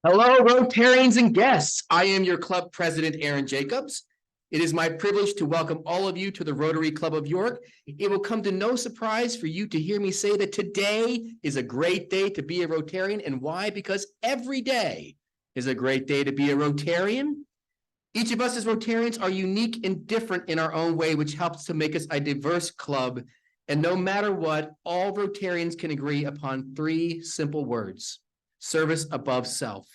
Hello, Rotarians and guests. I am your club president, Aaron Jacobs. It is my privilege to welcome all of you to the Rotary Club of York. It will come to no surprise for you to hear me say that today is a great day to be a Rotarian. And why? Because every day is a great day to be a Rotarian. Each of us as Rotarians are unique and different in our own way, which helps to make us a diverse club. And no matter what, all Rotarians can agree upon three simple words: service above self.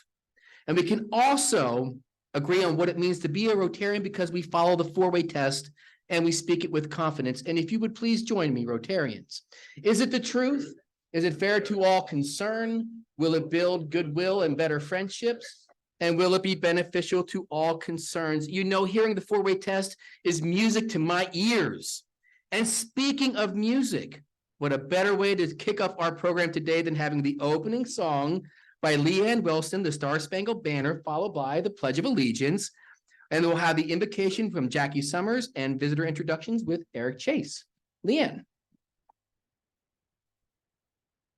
And we can also agree on what it means to be a Rotarian because we follow the four-way test and we speak it with confidence. And if you would please join me, Rotarians. Is it the truth? Is it fair to all concerned? Will it build goodwill and better friendships? And will it be beneficial to all concerns? You know, hearing the four-way test is music to my ears. And speaking of music, what a better way to kick off our program today than having the opening song by Leanne Wilson, the Star Spangled Banner, followed by the Pledge of Allegiance. And we'll have the invocation from Jackie Summers and visitor introductions with Eric Chase. Leanne.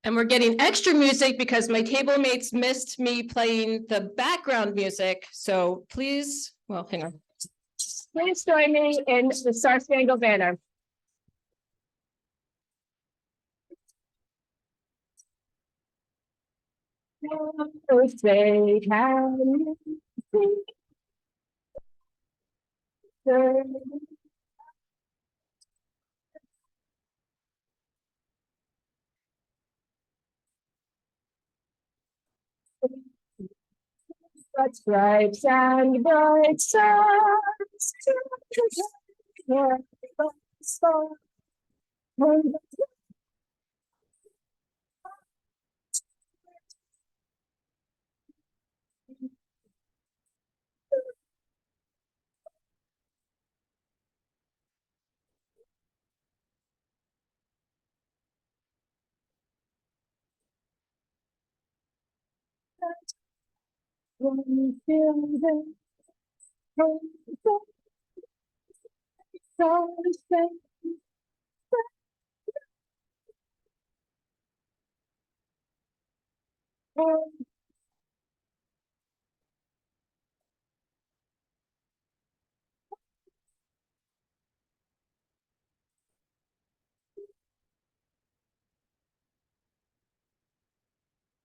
And we're getting extra music because my table mates missed me playing the background music. So please, well, hang on. Please join me in the Star Spangled Banner. Say, can you see? But stripes and bright stars.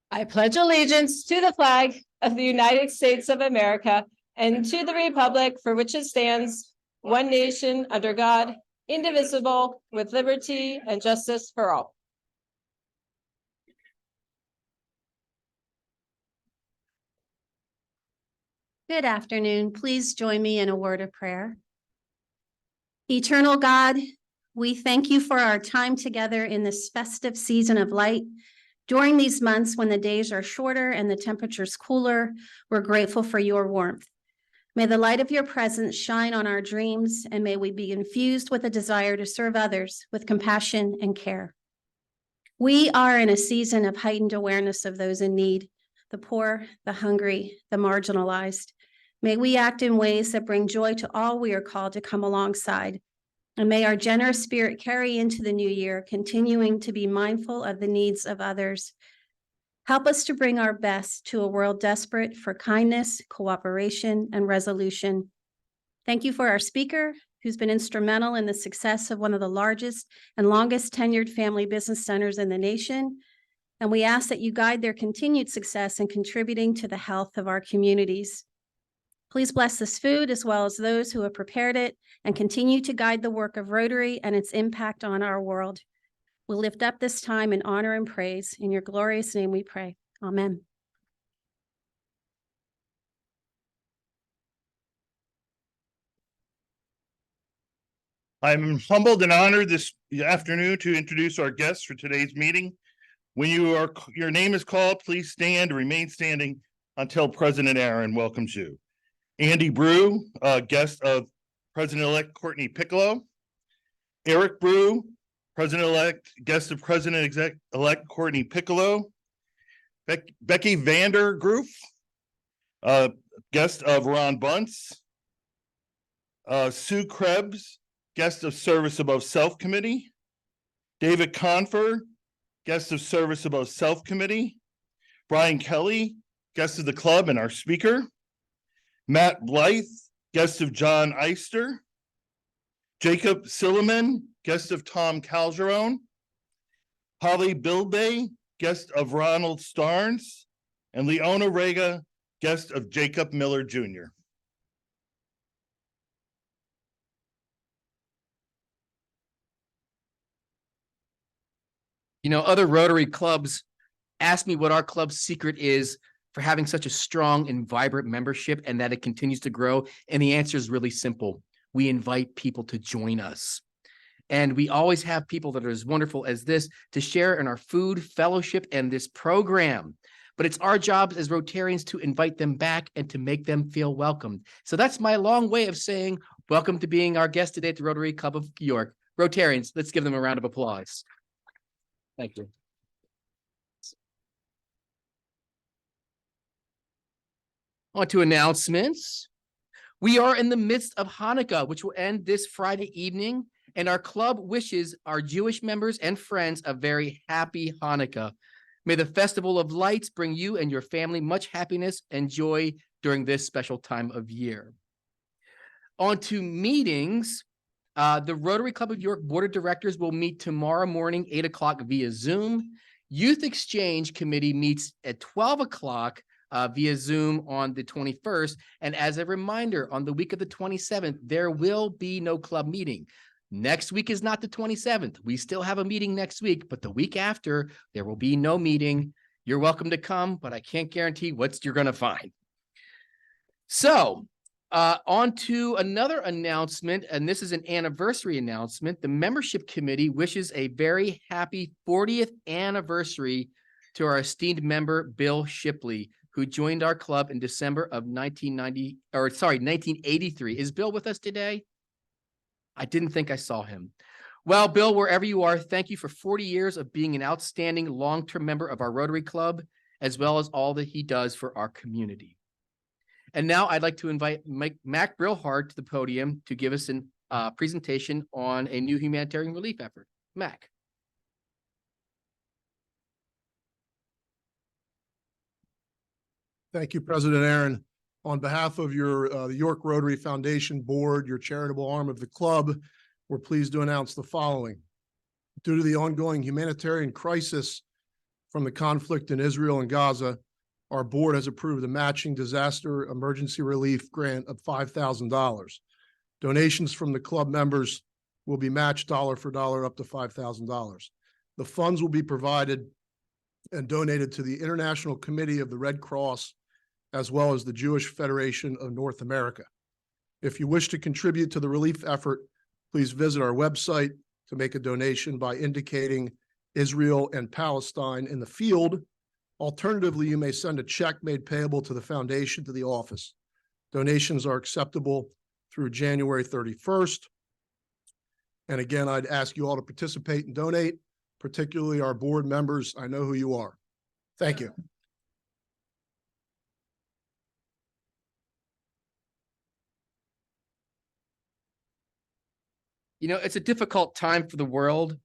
I pledge allegiance to the flag of the United States of America and to the republic for which it stands, one nation under God, indivisible, with liberty and justice for all. Good afternoon. Please join me in a word of prayer. Eternal God, we thank you for our time together in this festive season of light. During these months when the days are shorter and the temperatures cooler, we're grateful for your warmth. May the light of your presence shine on our dreams, and may we be infused with a desire to serve others with compassion and care. We are in a season of heightened awareness of those in need, the poor, the hungry, the marginalized. May we act in ways that bring joy to all we are called to come alongside. And may our generous spirit carry into the new year, continuing to be mindful of the needs of others. Help us to bring our best to a world desperate for kindness, cooperation, and resolution. Thank you for our speaker, who's been instrumental in the success of one of the largest and longest tenured family business centers in the nation. And we ask that you guide their continued success in contributing to the health of our communities. Please bless this food as well as those who have prepared it, and continue to guide the work of Rotary and its impact on our world. We'll lift up this time in honor and praise. In your glorious name we pray. Amen. I'm humbled and honored this afternoon to introduce our guests for today's meeting. When your name is called, please stand and remain standing until President Aaron welcomes you. Andy Brew, guest of President-elect Courtney Piccolo. Eric Brew, President-elect, guest of President-elect Courtney Piccolo. Becky Vandergroof, guest of Ron Bunce. Sue Krebs, guest of Service Above Self Committee. David Confer, guest of Service Above Self Committee. Brian Kelly, guest of the club and our speaker. Matt Blythe, guest of John Eister. Jacob Silliman, guest of Tom Calderon. Holly Bilbay, guest of Ronald Starnes. And Leona Rega, guest of Jacob Miller Jr. You know, other Rotary clubs ask me what our club's secret is for having such a strong and vibrant membership and that it continues to grow. And the answer is really simple. We invite people to join us. And we always have people that are as wonderful as this to share in our food, fellowship, and this program. But it's our job as Rotarians to invite them back and to make them feel welcome. So that's my long way of saying, welcome to being our guest today at the Rotary Club of York. Rotarians, let's give them a round of applause. Thank you. On to announcements. We are in the midst of Hanukkah, which will end this Friday evening, and our club wishes our Jewish members and friends a very happy Hanukkah. May the Festival of Lights bring you and your family much happiness and joy during this special time of year. On to meetings. The Rotary Club of York Board of Directors will meet tomorrow morning, 8 o'clock via Zoom. Youth Exchange Committee meets at 12 o'clock via Zoom on the 21st. And as a reminder, on the week of the 27th, there will be no club meeting. Next week is not the 27th. We still have a meeting next week, but the week after, there will be no meeting. You're welcome to come, but I can't guarantee what you're going to find. So, on to another announcement, and this is an anniversary announcement. The membership committee wishes a very happy 40th anniversary to our esteemed member, Bill Shipley, who joined our club in December of 1983. Is Bill with us today? I didn't think I saw him. Well, Bill, wherever you are, thank you for 40 years of being an outstanding long-term member of our Rotary Club, as well as all that he does for our community. And now I'd like to invite Mac Brillhart to the podium to give us a presentation on a new humanitarian relief effort. Mac. Thank you, President Aaron. On behalf of the York Rotary Foundation Board, your charitable arm of the club, we're pleased to announce the following. Due to the ongoing humanitarian crisis from the conflict in Israel and Gaza, our board has approved a matching disaster emergency relief grant of $5,000. Donations from the club members will be matched dollar for dollar up to $5,000. The funds will be provided and donated to the International Committee of the Red Cross, as well as the Jewish Federation of North America. If you wish to contribute to the relief effort, please visit our website to make a donation by indicating Israel and Palestine in the field. Alternatively, you may send a check made payable to the foundation to the office. Donations are acceptable through January 31st. And again, I'd ask you all to participate and donate, particularly our board members. I know who you are. Thank you. You know, it's a difficult time for the world,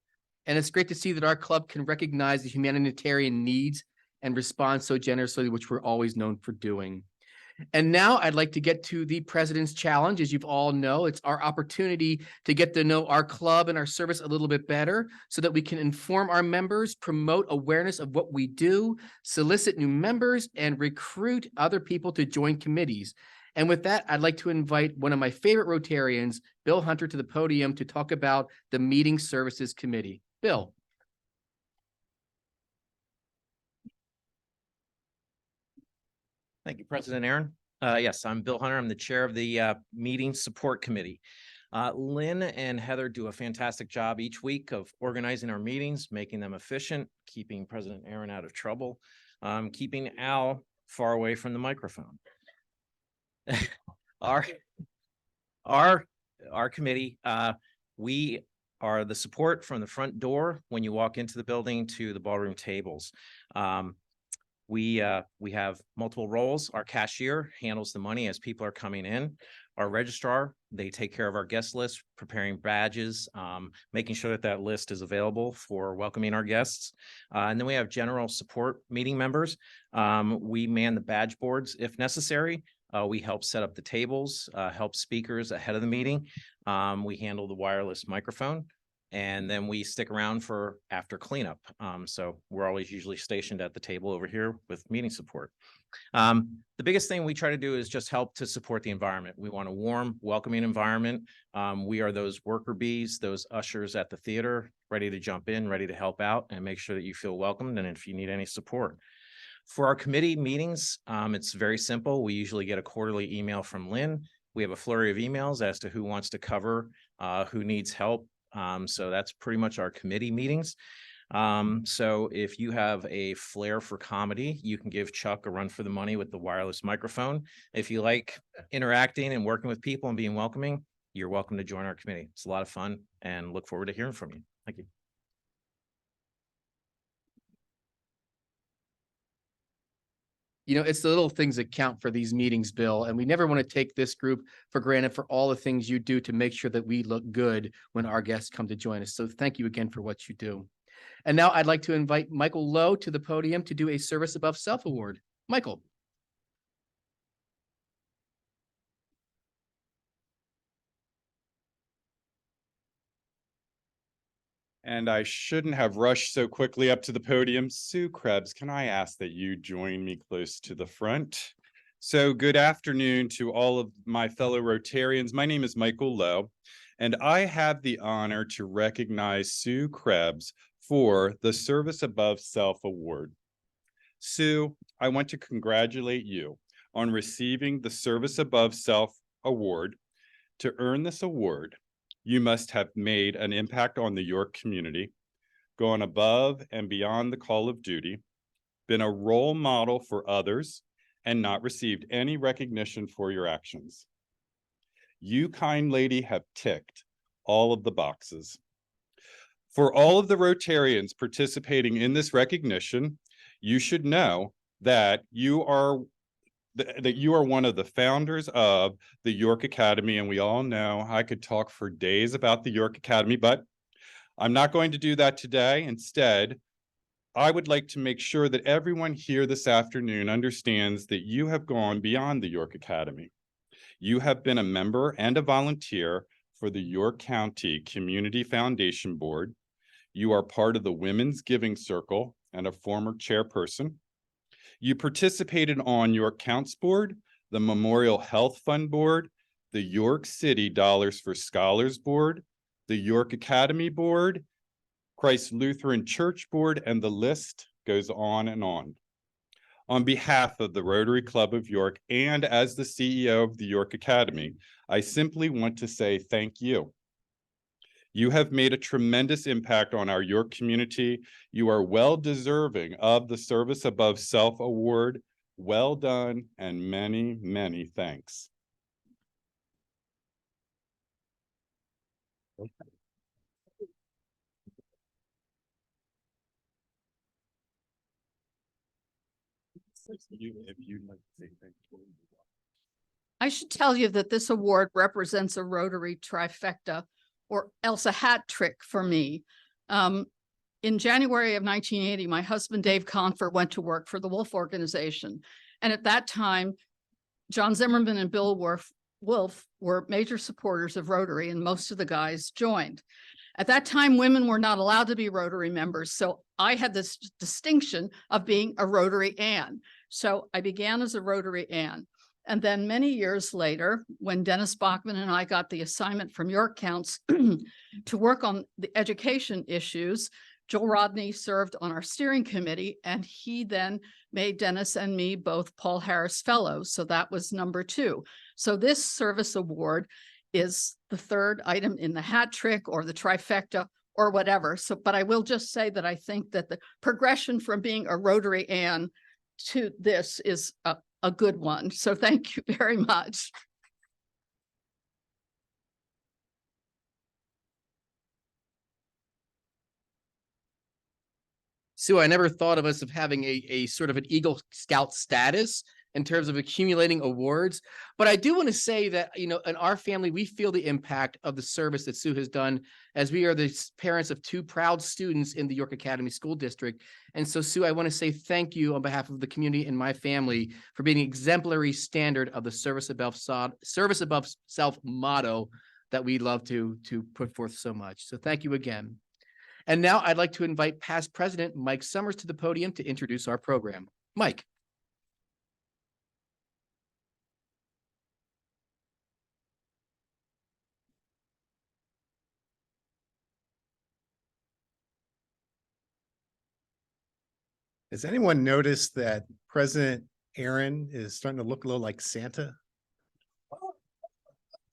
and it's great to see that our club can recognize the humanitarian needs and respond so generously, which we're always known for doing. And now I'd like to get to the President's Challenge. As you've all know, it's our opportunity to get to know our club and our service a little bit better so that we can inform our members, promote awareness of what we do, solicit new members, and recruit other people to join committees. And with that, I'd like to invite one of my favorite Rotarians, Bill Hunter, to the podium to talk about the Meeting Services Committee. Bill. Thank you, President Aaron. Yes, I'm Bill Hunter. I'm the chair of the Meeting Support Committee. Lynn and Heather do a fantastic job each week of organizing our meetings, making them efficient, keeping President Aaron out of trouble, keeping Al far away from the microphone. Our committee, we are the support from the front door when you walk into the building to the ballroom tables. We have multiple roles. Our cashier handles the money as people are coming in. our registrar. They take care of our guest list, preparing badges, making sure that that list is available for welcoming our guests. And then we have general support meeting members. We man the badge boards if necessary. We help set up the tables, help speakers ahead of the meeting. We handle the wireless microphone. And then we stick around for after cleanup. So we're always usually stationed at the table over here with meeting support. The biggest thing we try to do is just help to support the environment. We want a warm, welcoming environment. We are those worker bees, those ushers at the theater, ready to jump in, ready to help out and make sure that you feel welcomed and if you need any support. For our committee meetings, it's very simple. We usually get a quarterly email from Lynn. We have a flurry of emails as to who wants to cover, who needs help. So that's pretty much our committee meetings. So if you have a flair for comedy, you can give Chuck a run for the money with the wireless microphone. If you like interacting and working with people and being welcoming, you're welcome to join our committee. It's a lot of fun and look forward to hearing from you. Thank you. You know, it's the little things that count for these meetings, Bill, and we never want to take this group for granted for all the things you do to make sure that we look good when our guests come to join us. So thank you again for what you do. And now I'd like to invite Michael Lowe to the podium to do a Service Above Self Award. Michael. And I shouldn't have rushed so quickly up to the podium. Sue Krebs, can I ask that you join me close to the front? So good afternoon to all of my fellow Rotarians. My name is Michael Lowe, and I have the honor to recognize Sue Krebs for the Service Above Self Award. Sue, I want to congratulate you on receiving the Service Above Self Award. To earn this award, you must have made an impact on the York community, gone above and beyond the call of duty, been a role model for others, and not received any recognition for your actions. You, kind lady, have ticked all of the boxes. For all of the Rotarians participating in this recognition, you should know that you are one of the founders of the York Academy, and we all know I could talk for days about the York Academy, but I'm not going to do that today. Instead, I would like to make sure that everyone here this afternoon understands that you have gone beyond the York Academy. You have been a member and a volunteer for the York County Community Foundation Board. You are part of the Women's Giving Circle and a former chairperson. You participated on York Counts Board, the Memorial Health Fund Board, the York City Dollars for Scholars Board, the York Academy Board, Christ Lutheran Church Board, and the list goes on and on. On behalf of the Rotary Club of York and as the CEO of the York Academy, I simply want to say thank you. You have made a tremendous impact on our York community. You are well deserving of the Service Above Self Award. Well done, and many, many thanks. I should tell you that this award represents a Rotary trifecta, or else a hat trick for me. In January of 1980, my husband, Dave Confer, went to work for the Wolf Organization. And at that time, John Zimmerman and Bill Wolf were major supporters of Rotary, and most of the guys joined. At that time, women were not allowed to be Rotary members. So I had this distinction of being a Rotary Ann. So I began as a Rotary Ann. And then many years later, when Dennis Bachman and I got the assignment from York Counts to work on the education issues, Joel Rodney served on our steering committee, and he then made Dennis and me both Paul Harris Fellows. So that was number 2. So this service award is the third item in the hat trick or the trifecta or whatever. So, but I will just say that I think that the progression from being a Rotary Ann to this is a good one. So thank you very much. Sue, I never thought of us of having a sort of an Eagle Scout status, in terms of accumulating awards. But I do want to say that, you know, in our family, we feel the impact of the service that Sue has done, as we are the parents of two proud students in the York Academy School District. And so, Sue, I want to say thank you on behalf of the community and my family for being an exemplary standard of the service above self motto that we love to put forth so much. So thank you again. And now I'd like to invite past president Mike Summers to the podium to introduce our program. Mike. Has anyone noticed that President Aaron is starting to look a little like Santa?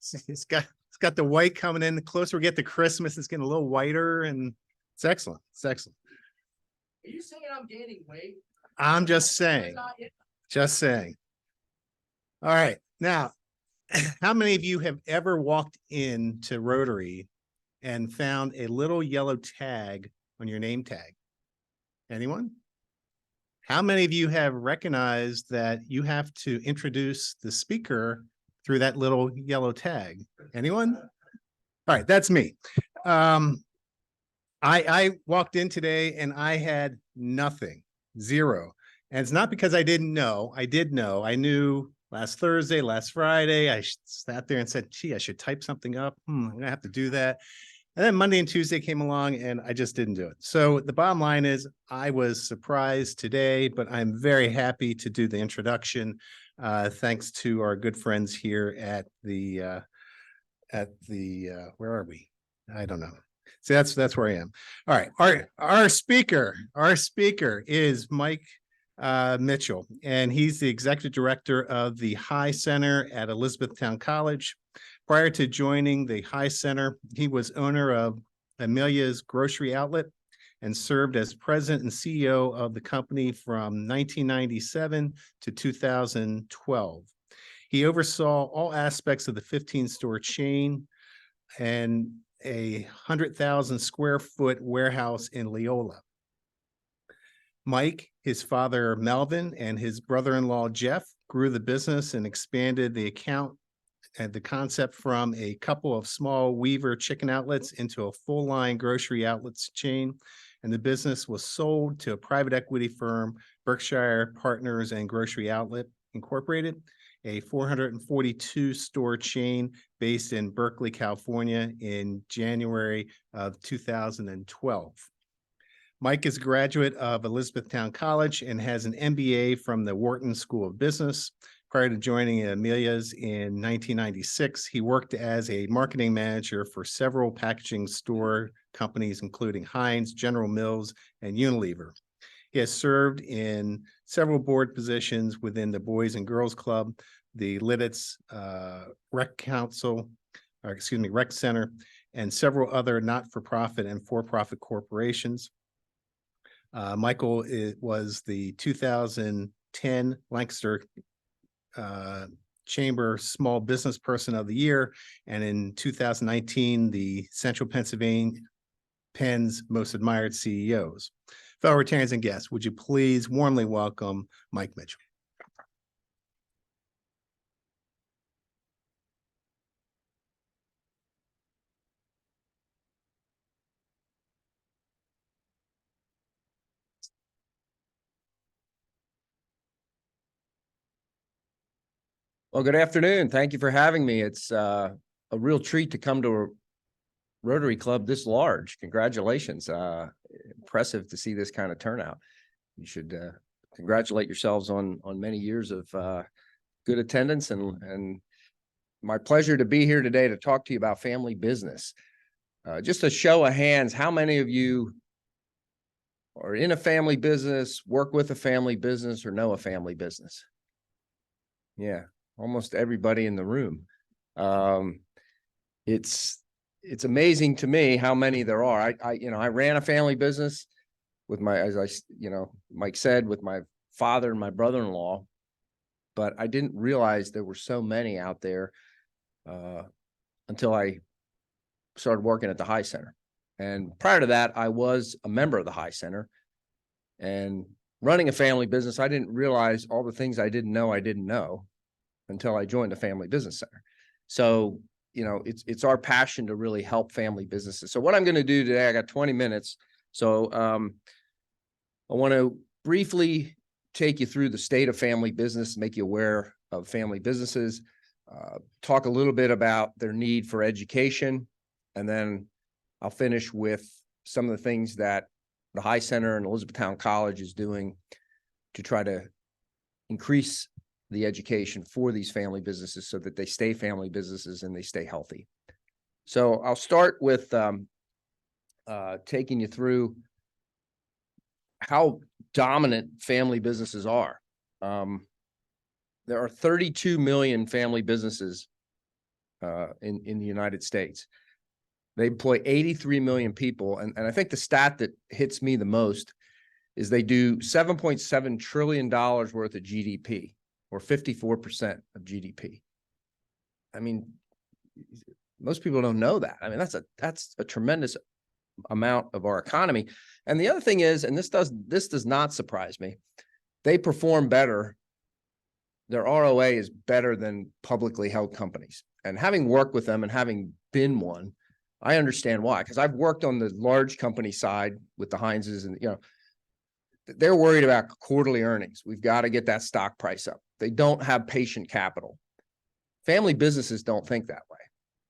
It's got the white coming in. The closer we get to Christmas, it's getting a little whiter, and it's excellent. It's excellent. Are you saying I'm gaining weight? I'm just saying. Just saying. All right. Now, how many of you have ever walked into Rotary and found a little yellow tag on your name tag? Anyone? How many of you have recognized that you have to introduce the speaker through that little yellow tag? Anyone? All right, that's me. I walked in today and I had nothing, zero. And it's not because I didn't know. I did know. I knew last Thursday, last Friday, I sat there and said, gee, I should type something up. I'm gonna have to do that. And then Monday and Tuesday came along and I just didn't do it. So the bottom line is I was surprised today, but I'm very happy to do the introduction. Thanks to our good friends here at the where are we? I don't know. See, that's where I am. All right. Our speaker is Mike Mitchell, and he's the executive director of the High Center at Elizabethtown College. Prior to joining the High Center, he was owner of Amelia's Grocery Outlet and served as president and CEO of the company from 1997 to 2012. He oversaw all aspects of the 15-store chain and a 100,000 square foot warehouse in Leola. Mike, his father Melvin, and his brother-in-law Jeff grew the business and expanded the account and the concept from a couple of small Weaver chicken outlets into a full-line grocery outlets chain. And the business was sold to a private equity firm, Berkshire Partners and Grocery Outlet Incorporated, a 442 store chain based in Berkeley, California in January of 2012. Mike is a graduate of Elizabethtown College and has an MBA from the Wharton School of Business. Prior to joining Amelia's in 1996, he worked as a marketing manager for several packaging store companies, including Heinz, General Mills, and Unilever. He has served in several board positions within the Boys and Girls Club, the Lidditz Rec Center, and several other not-for-profit and for-profit corporations. Michael was the 2010 Lancaster Chamber Small Business Person of the Year, and in 2019, the Central Pennsylvania Penn's Most Admired CEOs. Fellow Rotarians and guests, would you please warmly welcome Mike Mitchell? Well, good afternoon. Thank you for having me. It's a real treat to come to a Rotary Club this large. Congratulations. Impressive to see this kind of turnout. You should congratulate yourselves on many years of good attendance, and my pleasure to be here today to talk to you about family business. Just a show of hands, how many of you are in a family business, work with a family business, or know a family business? Yeah. Almost everybody in the room. It's amazing to me how many there are. I ran a family business with Mike said, with my father and my brother-in-law, but I didn't realize there were so many out there until I started working at the High Center. And prior to that, I was a member of the High Center, and running a family business, I didn't realize all the things I didn't know until I joined the Family Business Center. So, you know, it's our passion to really help family businesses. So what I'm going to do today, I got 20 minutes. So I want to briefly take you through the state of family business, make you aware of family businesses, talk a little bit about their need for education, and then I'll finish with some of the things that the High Center and Elizabethtown College is doing to try to increase the education for these family businesses so that they stay family businesses and they stay healthy. So I'll start with taking you through how dominant family businesses are. There are 32 million family businesses in the United States. They employ 83 million people. And I think the stat that hits me the most is they do $7.7 trillion worth of GDP, or 54% of GDP. I mean, most people don't know that. I mean, that's a tremendous amount of our economy. And the other thing is, and this does not surprise me, they perform better. Their ROA is better than publicly held companies. And having worked with them and having been one, I understand why, because I've worked on the large company side with the Heinzes, and, you know, they're worried about quarterly earnings. We've got to get that stock price up. They don't have patient capital. Family businesses don't think that way.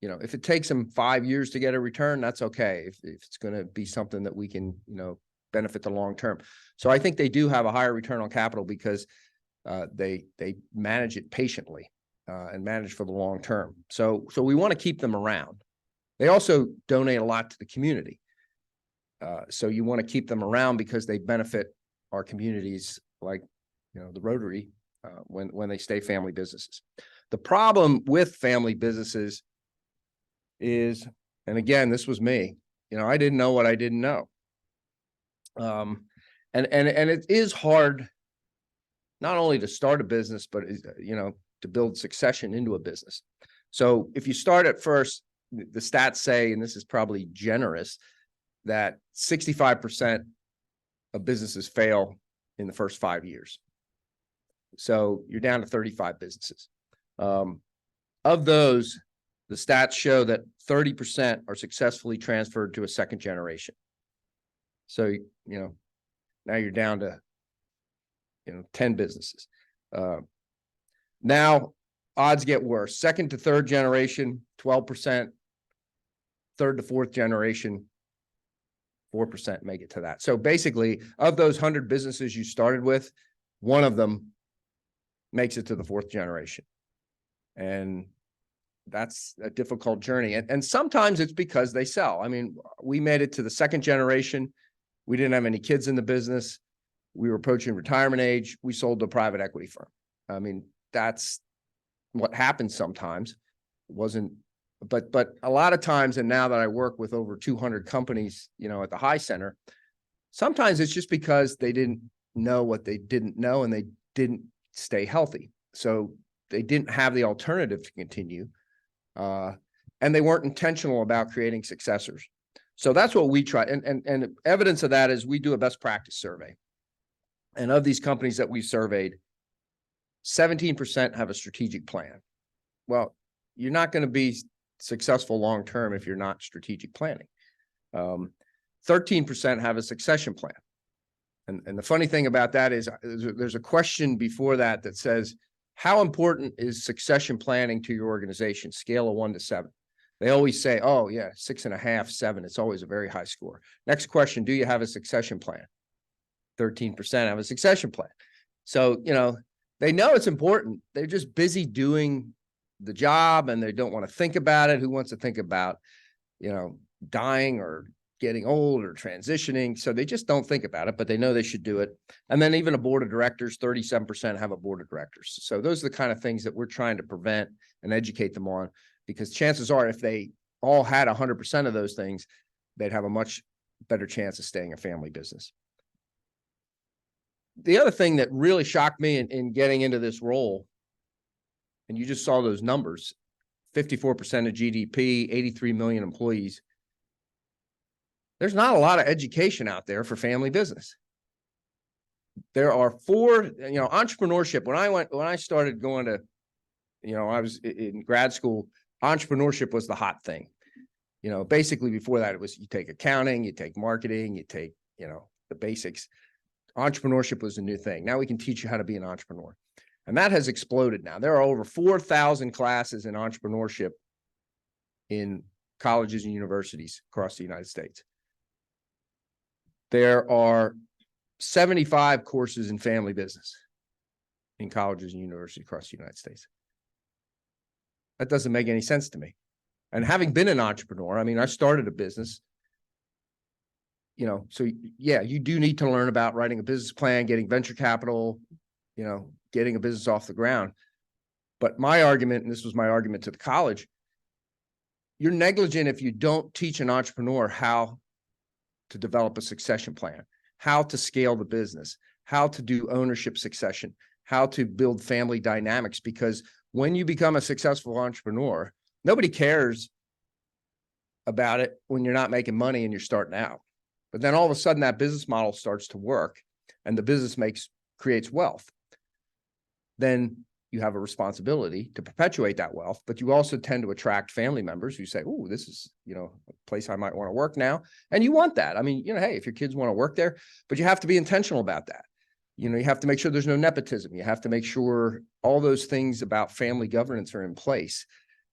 You know, if it takes them 5 years to get a return, that's okay. If it's going to be something that we can, you know, benefit the long term. So I think they do have a higher return on capital because they manage it patiently and manage for the long term. So we want to keep them around. They also donate a lot to the community. So you want to keep them around because they benefit our communities, like, you know, the Rotary, when they stay family businesses. The problem with family businesses is, and again, this was me, you know, I didn't know what I didn't know. And it is hard not only to start a business, but, you know, to build succession into a business. So if you start at first, the stats say, and this is probably generous, that 65% of businesses fail in the first 5 years. So you're down to 35 businesses. Of those, the stats show that 30% are successfully transferred to a second generation. So, you know, now you're down to, you know, 10 businesses. Now odds get worse. Second to third generation, 12%. Third to fourth generation, 4% make it to that. So basically, of those 100 businesses you started with, one of them makes it to the fourth generation. And that's a difficult journey. And sometimes it's because they sell. I mean, we made it to the second generation. We didn't have any kids in the business. We were approaching retirement age. We sold to a private equity firm. I mean, that's what happens sometimes. It wasn't, but a lot of times, and now that I work with over 200 companies, you know, at the High Center, sometimes it's just because they didn't know what they didn't know and they didn't stay healthy. So they didn't have the alternative to continue. And they weren't intentional about creating successors. So that's what we try. And evidence of that is we do a best practice survey. And of these companies that we surveyed, 17% have a strategic plan. Well, you're not going to be successful long-term if you're not strategic planning. 13% have a succession plan. And the funny thing about that is there's a question before that that says, how important is succession planning to your organization? Scale of 1 to 7. They always say, oh yeah, 6.5, 7. It's always a very high score. Next question, do you have a succession plan? 13% have a succession plan. So, you know, they know it's important. They're just busy doing the job and they don't want to think about it. Who wants to think about, you know, dying or getting old or transitioning? So they just don't think about it, but they know they should do it. And then even a board of directors, 37% have a board of directors. So those are the kind of things that we're trying to prevent and educate them on, because chances are if they all had 100% of those things, they'd have a much better chance of staying a family business. The other thing that really shocked me in getting into this role, and you just saw those numbers, 54% of GDP, 83 million employees. There's not a lot of education out there for family business. there are four, entrepreneurship. When I started going to, I was in grad school, entrepreneurship was the hot thing. Basically before that, it was you take accounting, you take marketing, you take, the basics. Entrepreneurship was a new thing. Now we can teach you how to be an entrepreneur. And that has exploded now. There are over 4,000 classes in entrepreneurship in colleges and universities across the United States. There are 75 courses in family business in colleges and universities across the United States. That doesn't make any sense to me. And having been an entrepreneur, I started a business, so yeah, you do need to learn about writing a business plan, getting venture capital, getting a business off the ground. But my argument, and this was my argument to the college, you're negligent if you don't teach an entrepreneur how to develop a succession plan, how to scale the business, how to do ownership succession, how to build family dynamics. Because when you become a successful entrepreneur, nobody cares about it when you're not making money and you're starting out. But then all of a sudden that business model starts to work and the business creates wealth. Then you have a responsibility to perpetuate that wealth, but you also tend to attract family members who say, oh, this is, a place I might want to work now. And you want that. Hey, if your kids want to work there, but you have to be intentional about that. You have to make sure there's no nepotism. You have to make sure all those things about family governance are in place.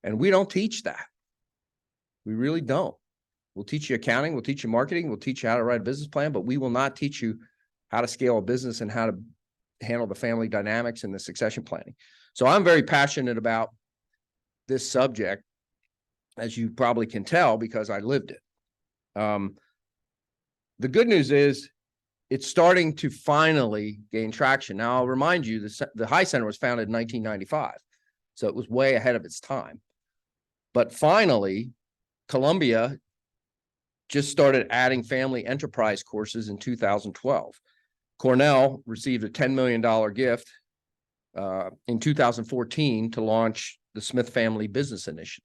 And we don't teach that. We really don't. We'll teach you accounting, we'll teach you marketing, we'll teach you how to write a business plan, but we will not teach you how to scale a business and how to handle the family dynamics and the succession planning. So I'm very passionate about this subject, as you probably can tell, because I lived it. The good news is it's starting to finally gain traction. Now, I'll remind you, the High Center was founded in 1995, so it was way ahead of its time. But finally, Columbia just started adding family enterprise courses in 2012. Cornell received a $10 million gift in 2014 to launch the Smith Family Business Initiative.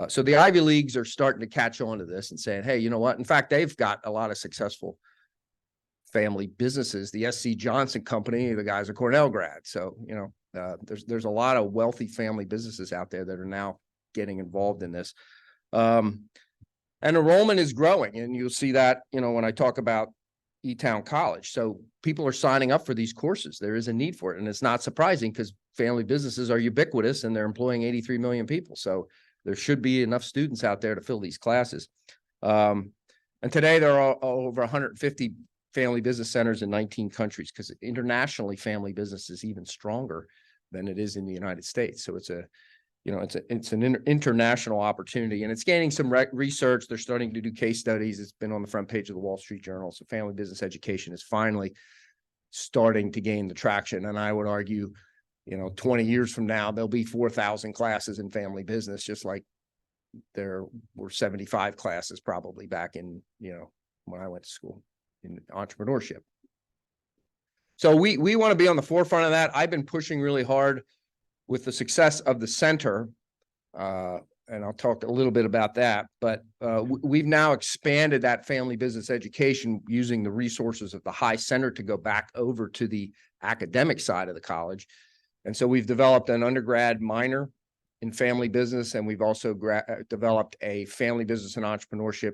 So the Ivy Leagues are starting to catch on to this and saying, hey, you know what? In fact, they've got a lot of successful family businesses. The SC Johnson Company, the guys are Cornell grads. So, there's a lot of wealthy family businesses out there that are now getting involved in this. And enrollment is growing, and you'll see that, when I talk about E-Town College. So people are signing up for these courses. There is a need for it. And it's not surprising because family businesses are ubiquitous and they're employing 83 million people. So there should be enough students out there to fill these classes. And today there are over 150 family business centers in 19 countries, because internationally family business is even stronger than it is in the United States. So it's an international opportunity, and it's gaining some research. They're starting to do case studies. It's been on the front page of the Wall Street Journal. So family business education is finally starting to gain the traction. And I would argue, 20 years from now, there'll be 4,000 classes in family business, just like there were 75 classes probably back in, when I went to school in entrepreneurship. So we want to be on the forefront of that. I've been pushing really hard with the success of the center, and I'll talk a little bit about that, but we've now expanded that family business education using the resources of the High Center to go back over to the academic side of the college. And so we've developed an undergrad minor in family business, and we've also developed a family business and entrepreneurship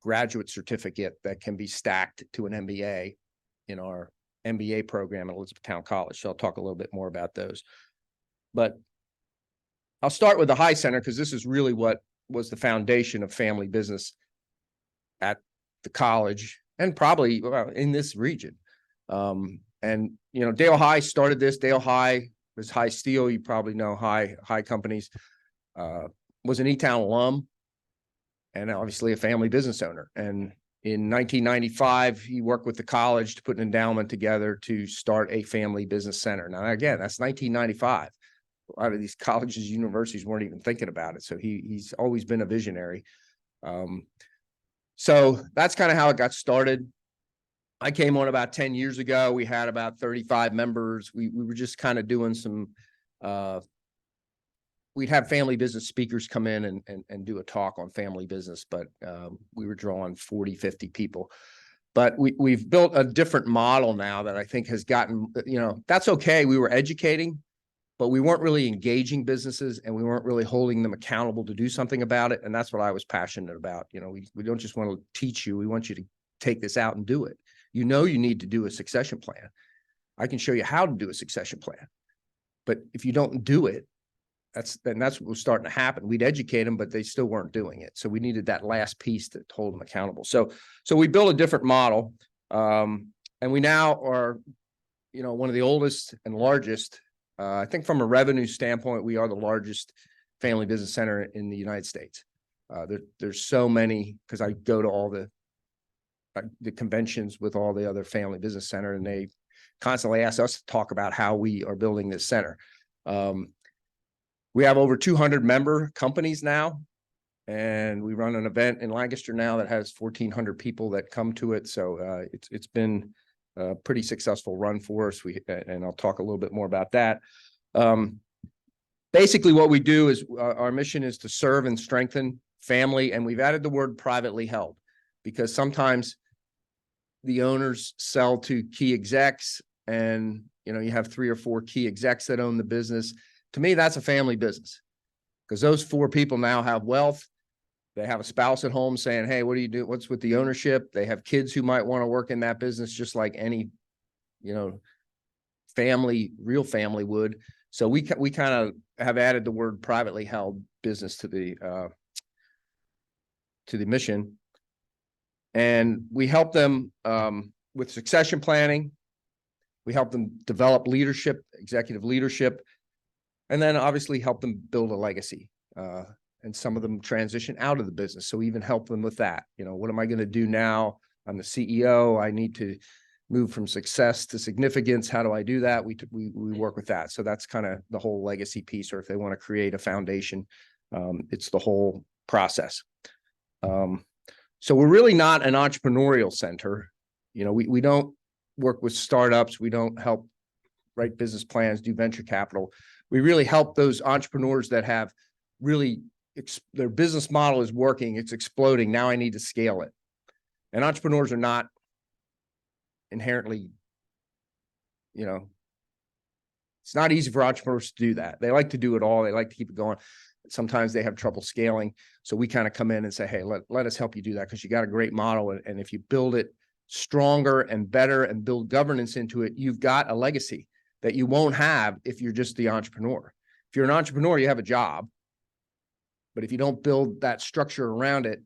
graduate certificate that can be stacked to an MBA in our MBA program at Elizabethtown College. So I'll talk a little bit more about those. But I'll start with the High Center because this is really what was the foundation of family business at the college and probably in this region. And, Dale High started this. Dale High was High Steel. You probably know High companies, was an E-Town alum and obviously a family business owner. And in 1995, he worked with the college to put an endowment together to start a family business center. Now, again, that's 1995. A lot of these colleges, universities weren't even thinking about it. So he's always been a visionary. So that's kind of how it got started. I came on about 10 years ago. We had about 35 members. We were just kind of doing some, we'd have family business speakers come in and do a talk on family business, but we were drawing 40, 50 people. But we've built a different model now that I think has gotten, that's okay. We were educating, but we weren't really engaging businesses and we weren't really holding them accountable to do something about it. And that's what I was passionate about. We don't just want to teach you. We want you to take this out and do it. You need to do a succession plan. I can show you how to do a succession plan. But if you don't do it, that's what was starting to happen. We'd educate them, but they still weren't doing it. So we needed that last piece to hold them accountable. So we built a different model. And we now are, one of the oldest and largest. I think from a revenue standpoint, we are the largest family business center in the United States. There's so many, because I go to all the conventions with all the other family business center, and they constantly ask us to talk about how we are building this center. We have over 200 member companies now, and we run an event in Lancaster now that has 1,400 people that come to it. So it's been a pretty successful run for us. And I'll talk a little bit more about that. Basically, what we do is our mission is to serve and strengthen family, and we've added the word privately held, because sometimes the owners sell to key execs, and you have 3 or 4 key execs that own the business. To me, that's a family business, because those 4 people now have wealth. They have a spouse at home saying, hey, what do you do? What's with the ownership? They have kids who might want to work in that business, just like any, real family would. So we kind of have added the word privately held business to the mission. And we help them with succession planning. We help them develop leadership, executive leadership, and then obviously help them build a legacy. And some of them transition out of the business. So we even help them with that. What am I going to do now? I'm the CEO. I need to move from success to significance. How do I do that? We work with that. So that's kind of the whole legacy piece, or if they want to create a foundation, it's the whole process. So we're really not an entrepreneurial center. We don't work with startups. We don't help write business plans, do venture capital. We really help those entrepreneurs that have really their business model is working. It's exploding. Now I need to scale it. And entrepreneurs are not inherently, it's not easy for entrepreneurs to do that. They like to do it all. They like to keep it going. Sometimes they have trouble scaling. So we kind of come in and say, hey, let us help you do that, because you got a great model. And if you build it stronger and better and build governance into it, you've got a legacy that you won't have if you're just the entrepreneur. If you're an entrepreneur, you have a job. But if you don't build that structure around it,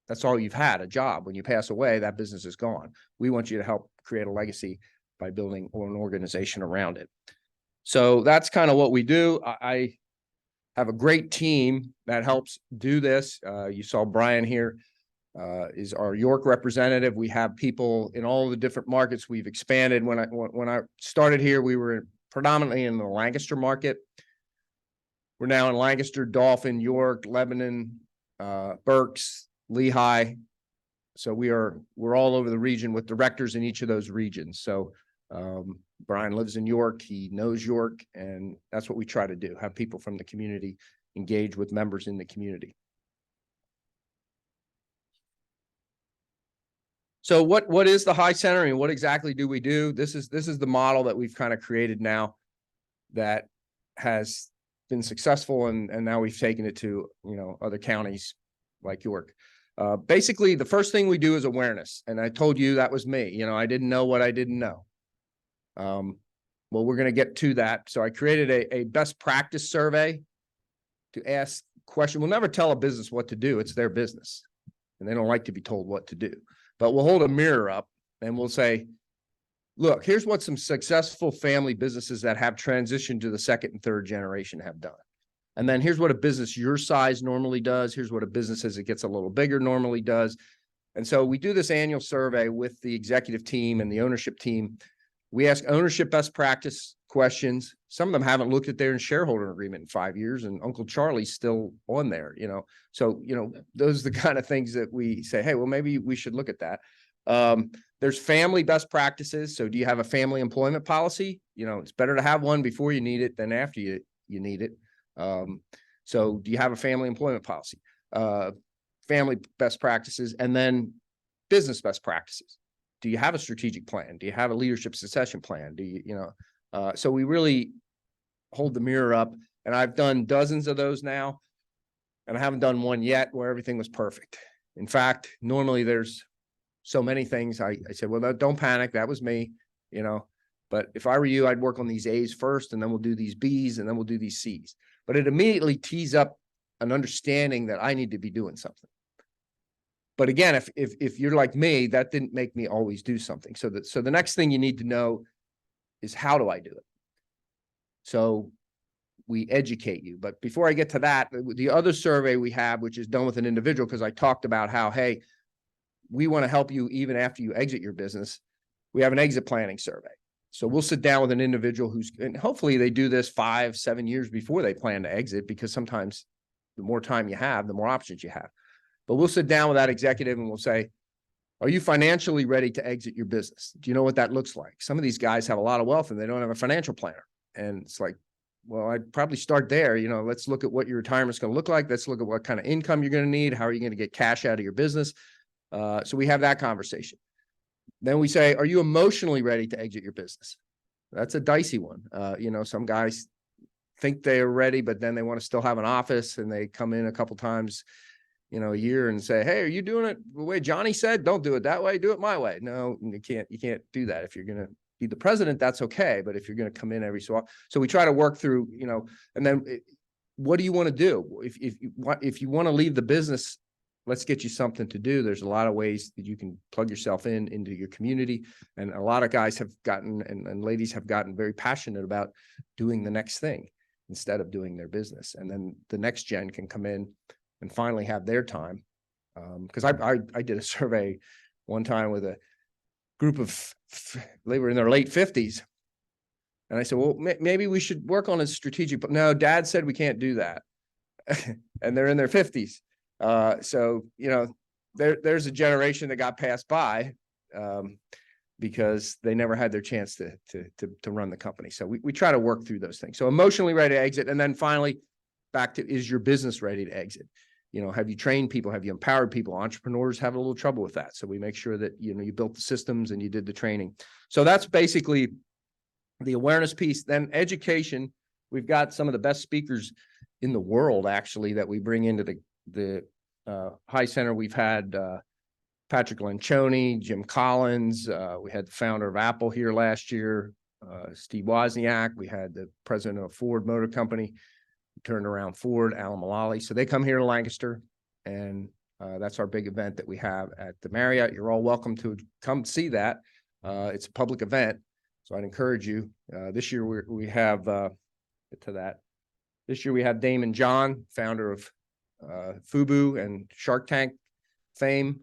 that's all you've had, a job. When you pass away, that business is gone. We want you to help create a legacy by building an organization around it. So that's kind of what we do. I have a great team that helps do this. You saw Brian here is our York representative. We have people in all the different markets. We've expanded. When I started here, we were predominantly in the Lancaster market. We're now in Lancaster, Dauphin, York, Lebanon, Berks, Lehigh. So we're all over the region with directors in each of those regions. So Brian lives in York. He knows York, and that's what we try to do, have people from the community engage with members in the community. So what is the High Center, and what exactly do we do? This is the model that we've kind of created now that has been successful, and now we've taken it to other counties like York. Basically, the first thing we do is awareness, and I told you that was me. I didn't know what I didn't know. Well, we're going to get to that. So I created a best practice survey to ask questions. We'll never tell a business what to do. It's their business, and they don't like to be told what to do. But we'll hold a mirror up and we'll say, look, here's what some successful family businesses that have transitioned to the second and third generation have done. And then here's what a business your size normally does. Here's what a business as it gets a little bigger normally does. And so we do this annual survey with the executive team and the ownership team. We ask ownership best practice questions. Some of them haven't looked at their shareholder agreement in 5 years, and Uncle Charlie's still on there, So, those are the kind of things that we say, hey, well, maybe we should look at that. There's family best practices. So do you have a family employment policy? It's better to have one before you need it than after you need it. So do you have a family employment policy? Family best practices, and then business best practices. do you have a strategic plan? Do you have a leadership succession plan? Do you, so we really hold the mirror up, and I've done dozens of those now, and I haven't done one yet where everything was perfect. In fact, normally there's so many things I said, well, don't panic. That was me, but if I were you, I'd work on these A's first, and then we'll do these B's, and then we'll do these C's. But it immediately tees up an understanding that I need to be doing something. But again, if you're like me, that didn't make me always do something. So the next thing you need to know is, how do I do it? So we educate you. But before I get to that, the other survey we have, which is done with an individual, because I talked about how, hey, we want to help you even after you exit your business. We have an exit planning survey. So we'll sit down with an individual and hopefully they do this 5-7 years before they plan to exit, because sometimes the more time you have, the more options you have. But we'll sit down with that executive and we'll say, are you financially ready to exit your business? Do you know what that looks like? Some of these guys have a lot of wealth and they don't have a financial planner. And it's like, well, I'd probably start there. Let's look at what your retirement's going to look like. Let's look at what kind of income you're going to need. How are you going to get cash out of your business? So we have that conversation. Then we say, are you emotionally ready to exit your business? That's a dicey one. Some guys think they're ready, but then they want to still have an office, and they come in a couple times, a year and say, hey, are you doing it the way Johnny said? Don't do it that way. Do it my way. No, you can't do that. If you're going to be the president, that's okay. But if you're going to come in every so often, so we try to work through, and then what do you want to do? If you want to leave the business, let's get you something to do. There's a lot of ways that you can plug yourself into your community. And a lot of guys have gotten, and ladies have gotten very passionate about doing the next thing instead of doing their business. And then the next gen can come in and finally have their time. Because I did a survey one time with a group of, they were in their late 50s. And I said, well, maybe we should work on a strategic, but no, Dad said we can't do that. And they're in their 50s. So, there's a generation that got passed by because they never had their chance to run the company. So we try to work through those things. So emotionally ready to exit. And then finally, back to, is your business ready to exit? Have you trained people? Have you empowered people? Entrepreneurs have a little trouble with that. So we make sure that, you built the systems and you did the training. So that's basically the awareness piece. Then education, we've got some of the best speakers in the world, actually, that we bring into the High Center. We've had Patrick Lencioni, Jim Collins. We had the founder of Apple here last year, Steve Wozniak. We had the president of Ford Motor Company, turned around Ford, Alan Mulally. So they come here to Lancaster, and that's our big event that we have at the Marriott. You're all welcome to come see that. It's a public event, so I'd encourage you. This year we have This year we have Damon John, founder of FUBU and Shark Tank fame.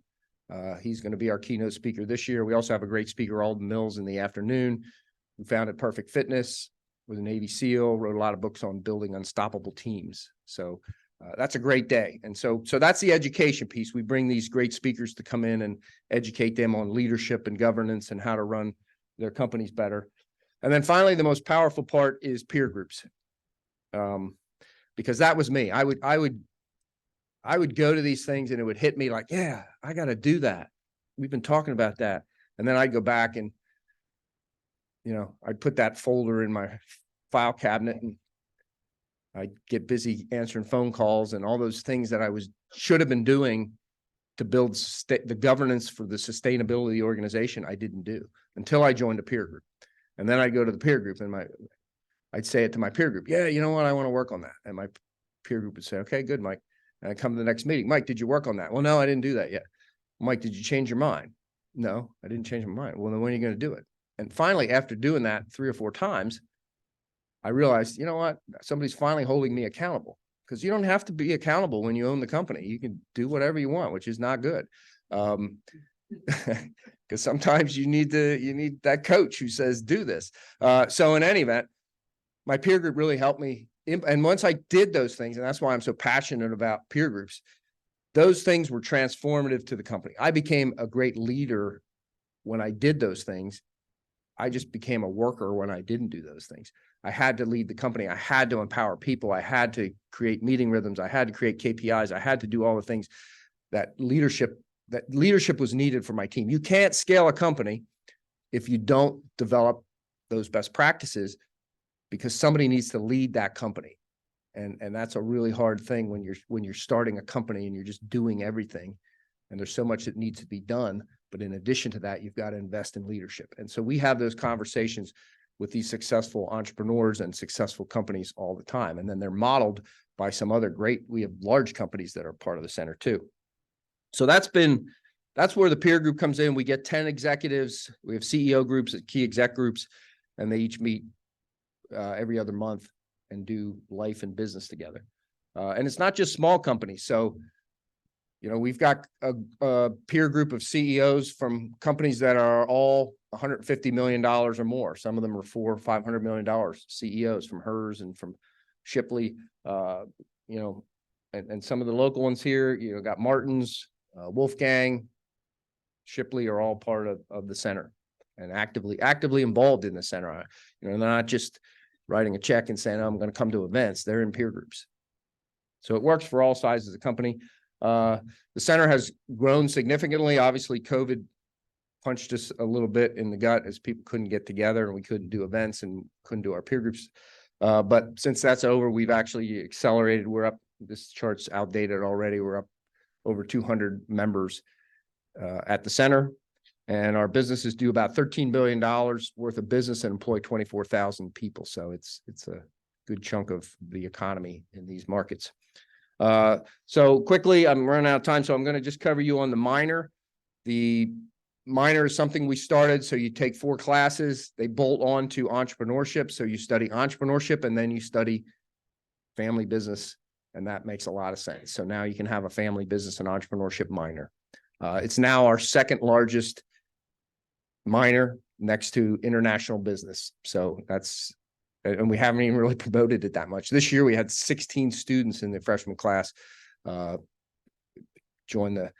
He's going to be our keynote speaker this year. We also have a great speaker, Alden Mills, in the afternoon, who founded Perfect Fitness, was a Navy SEAL, wrote a lot of books on building unstoppable teams. So that's a great day. And so that's the education piece. We bring these great speakers to come in and educate them on leadership and governance and how to run their companies better. And then finally, the most powerful part is peer groups. Because that was me. I would go to these things and it would hit me like, yeah, I got to do that. We've been talking about that. And then I'd go back and, I'd put that folder in my file cabinet and I'd get busy answering phone calls and all those things that I should have been doing to build the governance for the sustainability of the organization. I didn't do until I joined a peer group. And then I'd go to the peer group and I'd say it to my peer group. Yeah, you know what? I want to work on that. And my peer group would say, okay, good, Mike. And I come to the next meeting. Mike, did you work on that? Well, no, I didn't do that yet. Mike, did you change your mind? No, I didn't change my mind. Well, then when are you going to do it? And finally, after doing that 3 or 4 times, I realized, you know what? Somebody's finally holding me accountable, because you don't have to be accountable when you own the company. You can do whatever you want, which is not good. Because sometimes you need that coach who says, do this. So in any event, my peer group really helped me. And once I did those things, and that's why I'm so passionate about peer groups, those things were transformative to the company. I became a great leader when I did those things. I just became a worker when I didn't do those things. I had to lead the company. I had to empower people. I had to create meeting rhythms. I had to create KPIs. I had to do all the things that leadership that leadership was needed for my team. You can't scale a company if you don't develop those best practices, because somebody needs to lead that company. And that's a really hard thing when you're starting a company and you're just doing everything. And there's so much that needs to be done. But in addition to that, you've got to invest in leadership. And so we have those conversations with these successful entrepreneurs and successful companies all the time. And then they're modeled by some other we have large companies that are part of the center too. So that's where the peer group comes in. We get 10 executives. We have CEO groups, key exec groups, and they each meet every other month and do life and business together. And it's not just small companies. So, you know, we've got a peer group of CEOs from companies that are all $150 million or more. Some of them are $400 or $500 million CEOs from Hers and from Shipley, you know, and some of the local ones here, you know, got Martin's, Wolfgang, Shipley are all part of the center and actively involved in the center. You know, they're not just writing a check and saying, oh, I'm going to come to events. They're in peer groups. So it works for all sizes of company. The center has grown significantly. Obviously, COVID punched us a little bit in the gut as people couldn't get together and we couldn't do events and couldn't do our peer groups. But since that's over, we've actually accelerated. We're up, this chart's outdated already. We're up over 200 members at the center. And our businesses do about $13 billion worth of business and employ 24,000 people. So it's a good chunk of the economy in these markets. So quickly, I'm running out of time, so I'm going to just cover you on the minor. The minor is something we started. So you take 4 classes, they bolt on to entrepreneurship. So you study entrepreneurship and then you study family business. And that makes a lot of sense. So now you can have a family business and entrepreneurship minor. It's now our second largest minor next to international business. So and we haven't even really promoted it that much. This year we had 16 students in the freshman class join the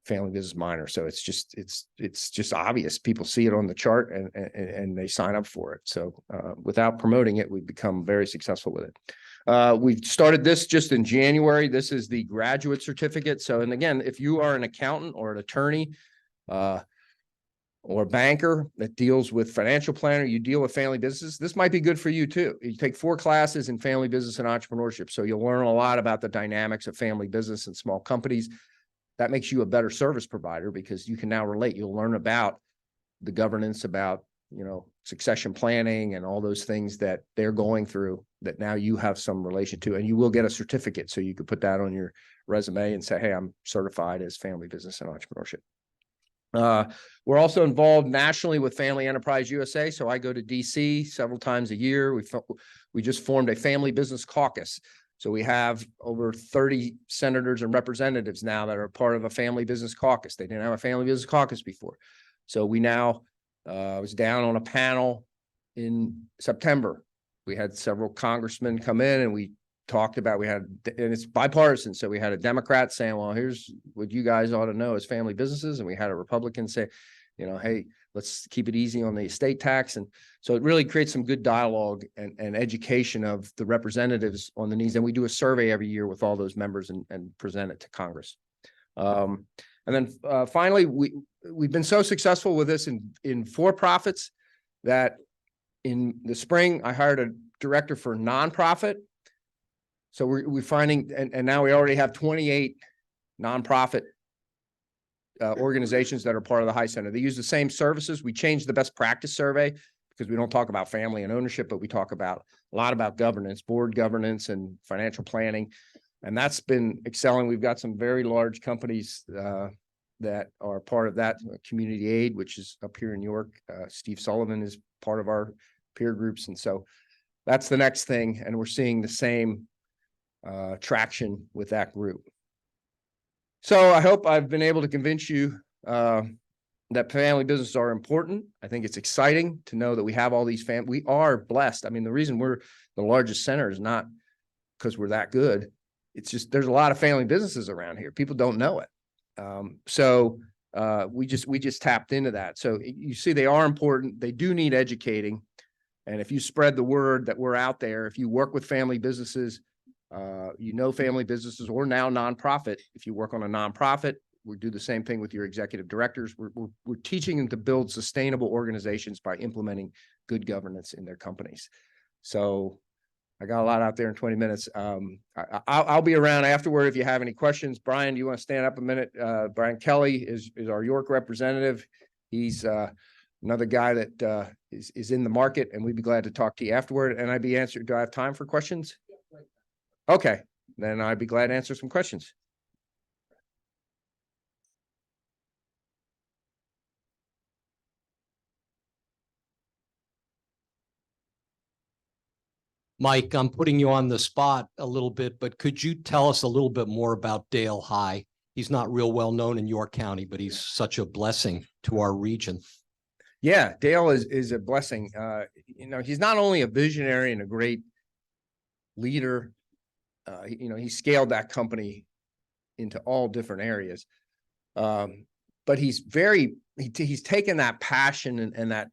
family business minor. So it's just obvious. People see it on the chart and they sign up for it. So without promoting it, we've become very successful with it. We started this just in January. This is the graduate certificate. So, and again, if you are an accountant or an attorney, or a banker that deals with financial planner, you deal with family businesses, this might be good for you too. You take 4 classes in family business and entrepreneurship. So you'll learn a lot about the dynamics of family business and small companies. That makes you a better service provider because you can now relate. You'll learn about the governance, about, you know, succession planning and all those things that they're going through that now you have some relation to, and you will get a certificate. So you could put that on your resume and say, hey, I'm certified as family business and entrepreneurship. We're also involved nationally with Family Enterprise USA. So I go to DC several times a year. We just formed a family business caucus. So we have over 30 senators and representatives now that are part of a family business caucus. They didn't have a family business caucus before. So we now, I was down on a panel in September. We had several congressmen come in and we talked about, and it's bipartisan. So we had a Democrat saying, well, here's what you guys ought to know as family businesses. And we had a Republican say, you know, hey, let's keep it easy on the estate tax. And so it really creates some good dialogue and education of the representatives on the needs. And we do a survey every year with all those members and present it to Congress. And then finally, we've been so successful with this in for-profits that in the spring, I hired a director for nonprofit. So we're finding, and now we already have 28 nonprofit organizations that are part of the High Center. They use the same services. We changed the best practice survey because we don't talk about family and ownership, but we talk about a lot about governance, board governance and financial planning. And that's been excelling. We've got some very large companies that are part of that. Community Aid, which is up here in York. Steve Sullivan is part of our peer groups. And so that's the next thing. And we're seeing the same traction with that group. So I hope I've been able to convince you that family businesses are important. I think it's exciting to know that we have all these we are blessed. I mean, the reason we're the largest center is not because we're that good. It's just, there's a lot of family businesses around here. People don't know it. So we just tapped into that. So you see, they are important. They do need educating. And if you spread the word that we're out there, if you work with family businesses, you know, family businesses or now nonprofit, if you work on a nonprofit, we do the same thing with your executive directors. We're teaching them to build sustainable organizations by implementing good governance in their companies. So I got a lot out there in 20 minutes. I'll be around afterward if you have any questions. Brian, do you want to stand up a minute? Brian Kelly is our York representative. He's another guy that is in the market, and we'd be glad to talk to you afterward. And do I have time for questions? Okay, then I'd be glad to answer some questions. Mike, I'm putting you on the spot a little bit, but could you tell us a little bit more about Dale High? He's not real well known in York County, but he's such a blessing to our region. Yeah, Dale is a blessing. He's not only a visionary and a great leader, he scaled that company into all different areas. But he's taken that passion and that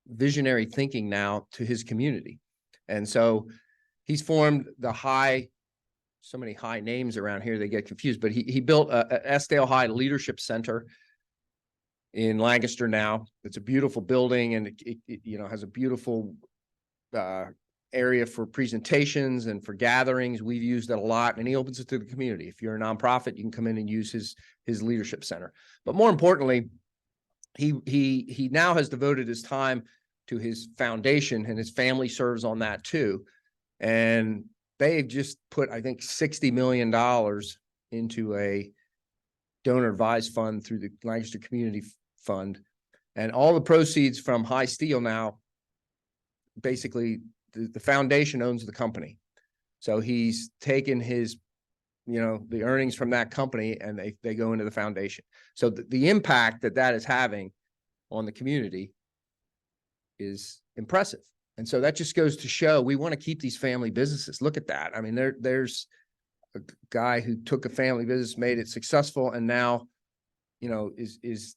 visionary thinking now to his community. And so he's formed so many high names around here, they get confused, but he built a Dale High Leadership Center in Lancaster now. It's a beautiful building, and it has a beautiful area for presentations and for gatherings. We've used it a lot, and he opens it to the community. If you're a nonprofit, you can come in and use his leadership center. But more importantly, he now has devoted his time to his foundation, and his family serves on that too. And they've just put, I think, $60 million into a donor advised fund through the Lancaster Community Fund. And all the proceeds from High Steel now, basically the foundation owns the company. So he's taken his, the earnings from that company, and they go into the foundation. So the impact that is having on the community is impressive. And so that just goes to show we want to keep these family businesses. Look at that. I mean, there's a guy who took a family business, made it successful, and now, is